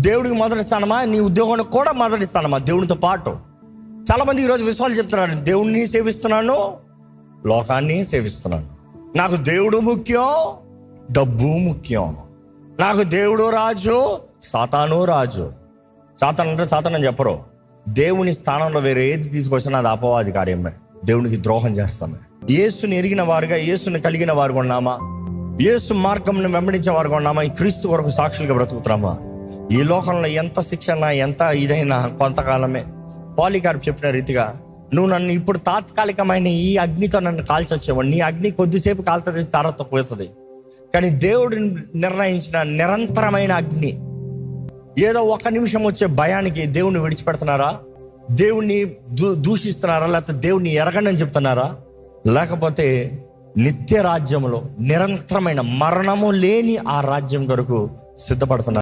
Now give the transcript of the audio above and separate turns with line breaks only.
దేవుడికి మొదటి స్థానమా, నీ ఉద్యోగానికి కూడా మొదటి స్థానమా దేవునితో పాటు? చాలా మంది ఈరోజు విశ్వాసాలు చెప్తున్నారు, దేవుణ్ణి సేవిస్తున్నాను, లోకాన్ని సేవిస్తున్నాను. నాకు దేవుడు ముఖ్యం, డబ్బు ముఖ్యం. నాకు దేవుడు రాజు, సాతాను రాజు. సాతాను అంటే సాతాను అని చెప్పరు. దేవుని స్థానంలో వేరే ఏది తీసుకొచ్చినా అది అపవాది కార్యమే, దేవునికి ద్రోహం చేస్తామే. యేసుని ఎరిగిన వారుగా, యేసుని కలిగిన వారుగా ఉన్నామా? యేసు మార్గంను వెంబడించే వారుగా ఉన్నామా? ఈ క్రీస్తు కొరకు సాక్షులుగా బ్రతుకుతున్నామా? ఈ లోకంలో ఎంత శిక్షణ, ఎంత ఇదైనా కొంతకాలమే. పాలికార్ప్ చెప్పిన రీతిగా, నువ్వు నన్ను ఇప్పుడు తాత్కాలికమైన ఈ అగ్నితో నన్ను కాల్చొచ్చేవా, నీ అగ్ని కొద్దిసేపు కాలుతుంది, తర్వాత పోతుంది. కానీ దేవుడు నిర్ణయించిన నిరంతరమైన అగ్ని, ఏదో ఒక నిమిషం వచ్చే భయానికి దేవుణ్ణి విడిచిపెడుతున్నారా? దేవుణ్ణి దూషిస్తున్నారా? లేకపోతే దేవుణ్ణి ఎరగండి చెప్తున్నారా? లేకపోతే నిత్య రాజ్యంలో నిరంతరమైన మరణము లేని ఆ రాజ్యం కొరకు సిద్ధపడుతున్నారు?